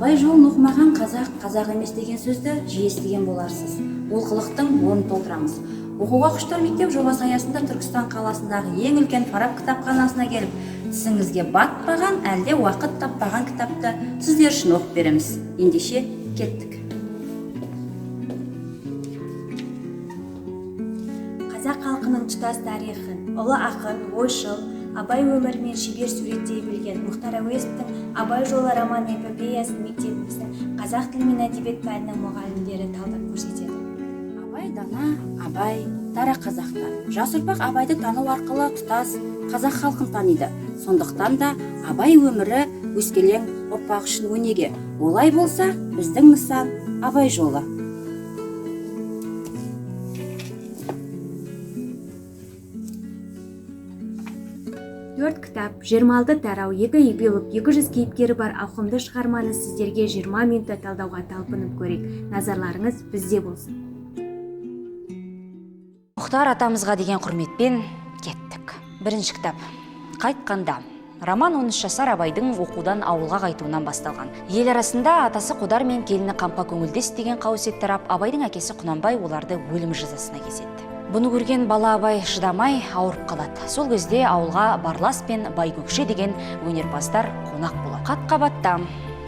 Абай жолын оқымаған қазақ емес деген сөзді жиі естіген боларсыз. Олқылықтың орнын толтырамыз. Оқуға құштар мектеп жобасы аясында Түркістан қаласындағы ең үлкен Фараб кітапханасына келіп, тісіңізге батпаған, әлде уақыт таппаған кітапты сіздер үшін оқып береміз. Ендеше кеттік. Қазақ халқының тұтас тарихын, ұлы ақын, ойшыл, Абай өмірімен шебер суреттей білген Мұхтар Әуезовтің Абай жолы роман-эпопеясын мектебіміздің қазақ тілі мен әдебиет пәнінің мұғалімдері талдап көрсетеді. Абай дана, Абай дара қазақтан. Жас ұрпақ Абайды тану арқылы тұтас қазақ халқын таниды. Сондықтан да Абай өмірі өскелең ұрпақ үшін өнеге. Олай болса, біздің нысан Абай жолы. Төрт кітап, 26 тарау, 2 эпилог, 200 кейіпкері бар ауқымды шығарманы сіздерге 20 минутта талдауға талпынып көрейік. Назарларыңыз бізде болсын. Мұхтар атамызға деген құрметпен кеттік. Бірінші кітап. Қайтқанда. Роман 13 жасар Абайдың оқудан ауылға қайтуынан басталған. Ел арасында атасы Қодар мен келіні Қамқа көңілдес деген қауесет тарап, Абайдың әкесі Құнанбай оларды өлім жазасына кеседі. Бұны көрген бала Абай шыдамай ауырып қалады. Сол кезде ауылға Барлас пен Байгөкше деген өнерпаздар қонақ болады. Қат-қабатта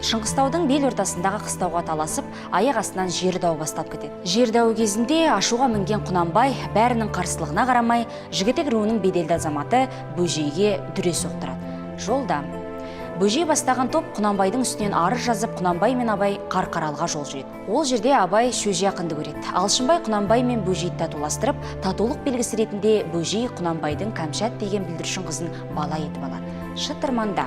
Шыңғыстаудың бел ортасындағы қыстауға таласып, аяқ астынан жер дау бастап кетеді. Жер дауы кезінде ашуға мінген Құнанбай бәрінің қарсылығына қарамай, Жігітек руының беделді азаматы Бөжейге дүре соқтырады. Жолда Бөжей бастаған топ Құнанбайдың үстінен арыз жазып, Құнанбай мен Абай Қарқаралыға жол жүреді. Ол жерде Абай шөже ақынды көреді. Алшынбай Құнанбай мен Бөжейді татуластырып, татулық белгісі ретінде Бөжей Құнанбайдың Кәмшат деген бүлдіршін қызын бала етіп алады. Шытырманда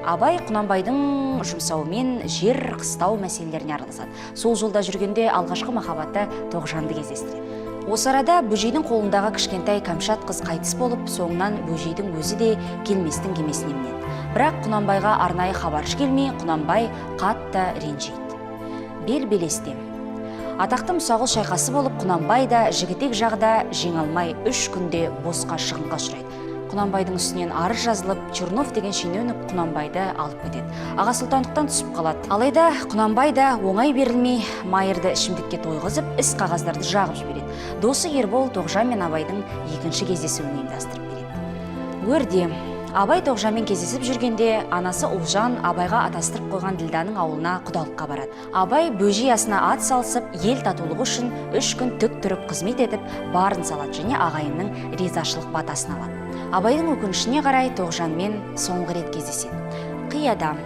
Абай Құнанбайдың жұмсауымен жер қыстау мәселелеріне араласады. Сол жолда жүргенде алғашқы махаббаты Тоғжанды кездестіреді. Осы арада Бөжейдің қолындағы кішкентай Кәмшат қыз қайтыс болып, соңынан Бөжейдің өзі де келместің кемесіне мінеді. Бірақ Құнанбайға арнайы хабаршы келмей, Құнанбай қатты ренжиді. Бел-белесте атақты Мұсағұл шайқасы болып, Құнанбай да Жігітек жағда жеңе алмай 3 күнде босқа шығынға ұшырайды. Құнанбайдың үстінен арыз жазылып, Чернов деген шенеунік Құнанбайды алып кетеді. Аға сұлтандықтан түсіп қалады. Алайда Құнанбай да оңай берілмей, майырды ішімдікке тойғызып, іс қағаздарды жағып жібереді. Досы Ербол Тоғжан мен Абайдың екінші кездесуін ұйымдастырып береді. Өрде Абай Тоғжанмен кездесіп жүргенде, анасы Ұлжан Абайға атастырып қойған Ділданың ауылына құдалыққа барады. Абай Бөжей асына ат салысып, ел татулығы үшін 3 күн тік тұрып қызмет етіп, барын салады және ағайынның ризашылық батасын алады. Абайдың өкінішіне қарай Тоғжанмен соңғы рет кездеседі. Қияда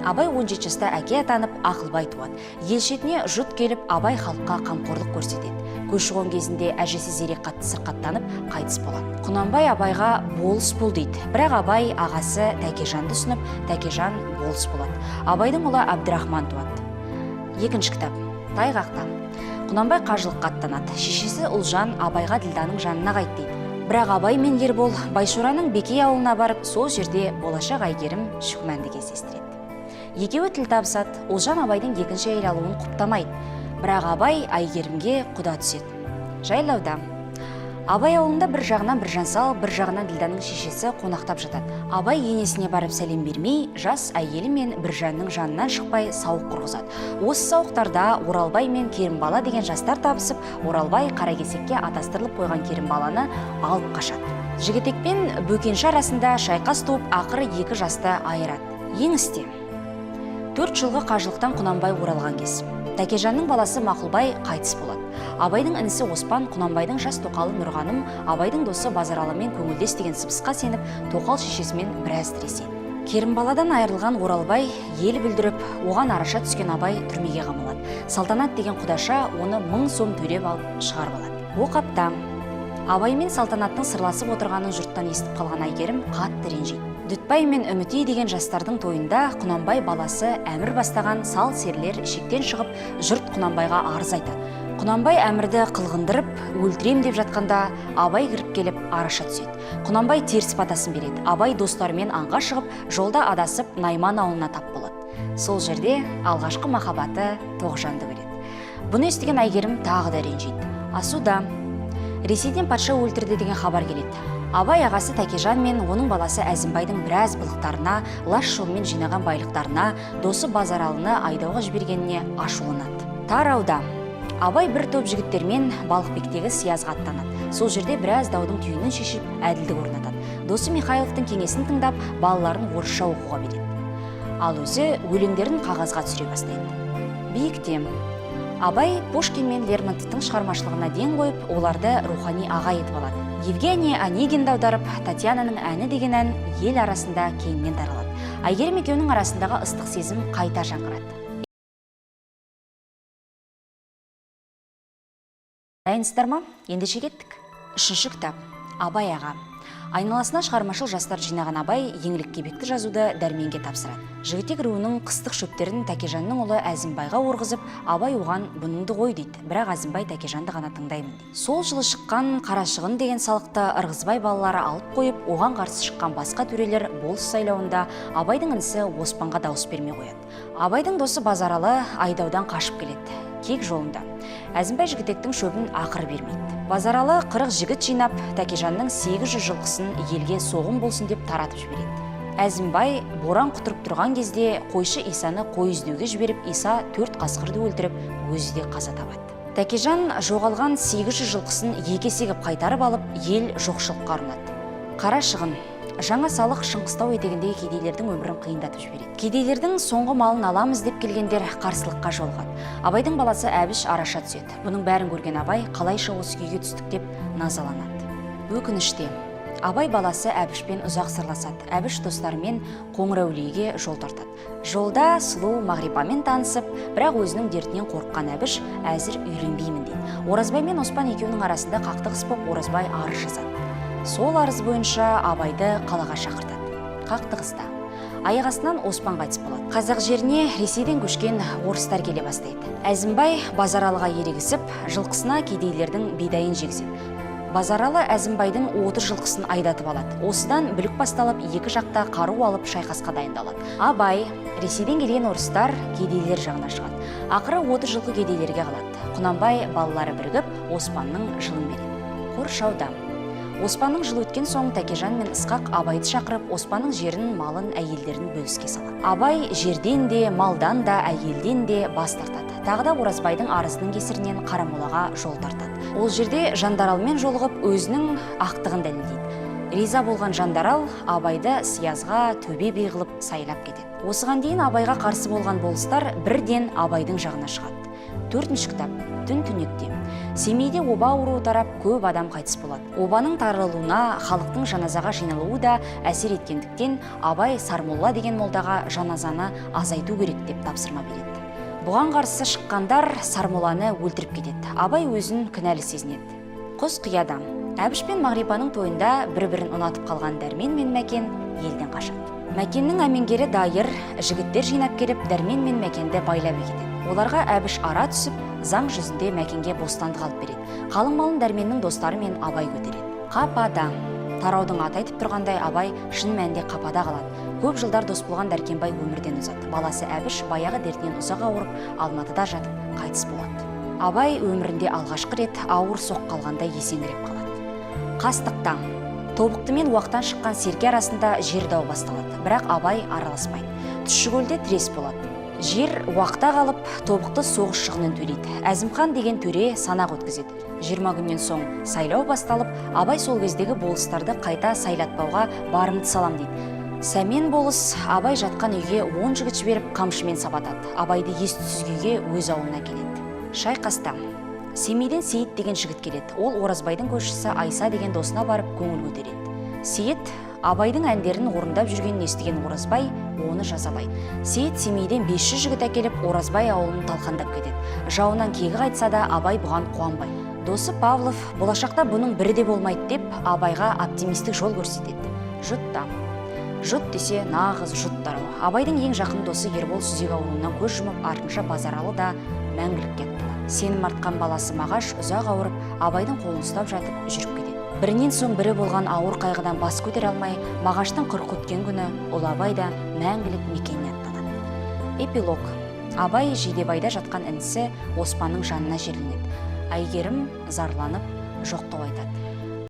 Абай 17 жаста әке атанып, Ақылбай туады. Ел шетіне жұт келіп, Абай халыққа қамқорлық көрсетеді. Көші-қон кезінде әжесі Зерек қатты сырқаттанып, қайтыс болады. Құнанбай Абайға болыс бол дейді. Бірақ Абай ағасы Тәкежанды ұсынып, Тәкежан болыс болады. Абайдың ұлы Әбдірахман туады. Екінші кітап. Тайғақта Құнанбай қажылыққа аттанады. Шешесі Ұлжан Абайға Ділданың жанына қайт дейді. Бірақ Абай мен Ербол Байшораның Бекей ауылына барып, сол жерде болашақ Әйгерім Шүкмәнді кездестіреді. Екеуі тіл табысады. Ұлжан Абайдың екінші әйел алуын құптамайды. Бірақ Абай Әйгерімге құда түседі. Жайлауда Абай ауылында бір жағынан Біржансал, бір жағынан Ділданың шешесі қонақтап жатады. Абай енесіне барып сәлем бермей, жас әйелі мен Біржанның жанынан шықпай сауық құрғызады. Осы сауықтарда Оралбай мен Керімбала деген жастар табысып, Оралбай Қаракесекке атастырылып қойған Керімбаланы алып қашады. Жігітек пен Бөкенші арасында шайқас туып, ақыры 2 жасты айырады. Еңісте 4 жылғы қажылықтан Құнанбай оралған кез. Тәкежанның баласы Мақұлбай қайтыс болады. Абайдың інісі Оспан Құнанбайдың жас тоқалы Нұрғаным, Абайдың досы Базаралымен көңілдес деген сыбысқа сеніп, тоқал шешесімен біраз тіреседі. Керімбаладан айырылған Оралбай ел бүлдіріп, оған араша түскен Абай түрмеге қамалады. Салтанат деген құдаша оны 1000 сом төлеп алып шығарып алады. Оқапта Абай мен Салтанаттың сырласып отырғанын жұрттан естіп қалған Әйгерім қатты ренжиді. Дүтбай мен Үмітей деген жастардың тойында Құнанбай баласы Әмір бастаған сал серлер шектен шығып, жұрт Құнанбайға арыз айтады. Құнанбай Әмірді қылғындырып, өлтірем деп жатқанда Абай кіріп келіп араша түседі. Құнанбай теріс батасын береді. Абай достарымен аңға шығып, жолда адасып Найман ауылына тап болады. Сол жерде алғашқы махаббаты Тоғжанды көреді. Бұны естіген Әйгерім тағы да ренжиді. Асуда Ресейден патша өлтірді деген хабар келеді. Абай ағасы Тәкежан мен оның баласы Әзімбайдың біраз былықтарына, лаш жолмен жинаған байлықтарына, досы Базаралыны айдауға жібергеніне ашуланады. Тарауда Абай бір топ жігіттермен Балықбектегі сиязға аттанады. Сол жерде біраз даудың түйінін шешіп, әділдік орнатады. Досы Михайловтың кеңесін тыңдап, балаларын орысша оқуға береді. Ал өзі өлеңдерін қағазға түсіре бастайды. Биікте Абай Пушкин мен Лермонтовтың шығармашылығына ден қойып, оларды рухани аға етіп алады. Евгений Онегинді аударып, Татьянаның әні деген ән ел арасында кеңінен таралады. Әйгерім екеуінің арасындағы ыстық сезім қайта жаңғырады. Дайынсыздар ма? Ендеше кеттік. 3-ші кітап. Абай аға. Айналасына шығармашыл жастар жинаған Абай еңлік кебекті жазуды Дәрменге тапсырады. Жігітек руының қыстық шөптерін Тәкежанның ұлы Әзімбайға орғызып, Абай оған бұныңды ғой дейді, бірақ Әзімбай Тәкежанды ғана тыңдаймын дейді. Сол жылы шыққан Қарашығын деген салықты Ырғызбай балалары алып қойып, оған қарсы шыққан басқа төрелер болыс сайлауында Абайдың інісі Оспанға дауыс бермей қояды. Абайдың досы Базаралы айдаудан қашып келеді. Кек жолында Әзімбай жігітектің шөбін ақыр бермейді. Базаралы 40 жігіт жинап, Тәкежанның 800 жылқысын елге соғым болсын деп таратып жібереді. Әзімбай боран құтырып тұрған кезде қойшы Исаны қой іздеуге жіберіп, Иса 4 қасқырды өлтіріп, өзі де қаза табады. Тәкежан жоғалған 800 жылқысын екі есегіп қайтарып алып, ел жоқшылыққа ұрынады. Қарашығын жаңа салық Шыңғыстау етегіндегі кедейлердің өмірін қиындатып жібереді. Кедейлердің соңғы малын аламыз деп келгендер қарсылыққа жолығады. Абайдың баласы Әбіш араша түседі. Бұның бәрін көрген Абай қалайша осы күйге түстік деп назаланады. Өкініште Абай баласы Әбішпен ұзақ сырласады. Әбіш достарымен Қоңырәулиеге жол тартады. Жолда сұлу Мағрипамен танысып, бірақ өзінің дертінен қорыққан Әбіш әзір үйленбеймін дейді. Оразбай мен Оспан екеуінің арасында қақтығыс боп, Оразбай арыз жазады. Сол арыз бойынша Абайды қалаға шақыртады. Қақтығыста аяқ астынан Оспан қайтыс болады. Қазақ жеріне Ресейден көшкен орыстар келе бастайды. Әзімбай Базаралыға ерегісіп, жылқысына кедейлердің бидайын жегізеді. Базаралы Әзімбайдың 30 жылқысын айдатып алады. Осыдан бүлік басталып, екі жақта қару алып шайқасқа дайындалады. Абай Ресейден келген орыстар кедейлер жағына шығады. Ақыры 30 жылқы кедейлерге қалады. Құнанбай балалары бірігіп, Оспанның жылын береді. Қоршауда Оспанның жыл өткен соң Тәкежан мен Ысқақ Абайды шақырып, Оспанның жерін, малын, әйелдерін бөліске салады. Абай жерден де, малдан да, әйелден де бас тартады. Тағы да Оразбайдың арызының кесірінен Қарамолаға жол тартады. Ол жерде Жандаралмен жолығып, өзінің ақтығын дәлелдейді. Риза болған Жандарал Абайды сиязға төбе би қылып сайлап кетеді. Осыған дейін Абайға қарсы болған болыстар бірден Абайдың жағына шығады. 4-ші кітап. Түн түнекте. Семейде оба ауруы тарап, көп адам қайтыс болады. Обаның таралуына халықтың жаназаға жиналуы да әсер еткендіктен Абай Сармолла деген молдаға жаназаны азайту керек деп тапсырма береді. Бұған қарсы шыққандар Сармолланы өлтіріп кетеді. Абай өзін кінәлі сезінеді. Құз қияда Әбіш пен Мағрипаның тойында бір-бірін ұнатып қалған Дәрмен мен Мәкен елден қашады. Мәкеннің әмеңгері Дайыр жігіттер жинап келіп, Дәрмен мен Мәкенді байлап кетеді. Оларға Әбіш ара түсіп, заң жүзінде Мәкенге бостандық алып береді. Қалың малын Дәрменнің достары мен Абай көтереді. Қапада тараудың аты айтып тұрғандай, Абай шын мәнінде қапада қалады. Көп жылдар дос болған Дәркембай өмірден озады. Баласы Әбіш баяғы дертінен ұзақ ауырып, Алматыда жатып қайтыс болады. Абай өмірінде алғашқы рет ауыр соққы алғанда есеңгіреп қалады. Қастықта Тобықты мен Уақтан шыққан серке арасында жер дау басталады, бірақ Абай араласпайды. Тұщыкөлде тірес болады. Жер уақта қалып, Тобықты соғыс шығынын төлейді. Әзімхан деген төре санақ өткізеді. 20 күннен соң сайлау басталып, Абай сол кездегі болыстарды қайта сайлатпауға барымды салам дейді. Сәмен болыс Абай жатқан үйге 10 жігіт жіберіп қамшымен сабатады. Абайды ес-түссіз күйге өз ауылына келеді. Шайқаста Семейден Сейіт деген жігіт келеді. Ол Оразбайдың көршісі Айса деген досына барып көңіл көтереді. Сейіт Абайдың әндерін орындап жүргенін естіген Оразбай оны жазалайды. Сейіт Семейден 500 жігіт әкеліп Оразбай ауылын талқандап кетеді. Жауынан кегі қайтса да Абай бұған қуанбайды. Досы Павлов болашақта бұның бірі де болмайды деп Абайға оптимистік жол көрсетеді. Жұтта. Жұт десе нағыз жұт тарау. Абайдың ең жақын досы Ербол сүзек ауруынан көз жұмып, артынша Базаралы да мәңгілік кетті. Сенім артқан баласы Мағаш ұзақ ауырып, Абайдың қолын ұстап жатып жүріп кетеді. Бірінен соң бірі болған ауыр қайғыдан бас көтере алмай, Мағаштың 40 өткен күні ұлы Абай да мәңгілік мекеніне аттанады. Эпилог. Абай Жидебайда жатқан інісі Оспанның жанына жерленеді. Әйгерім зарланып жоқтау айтады.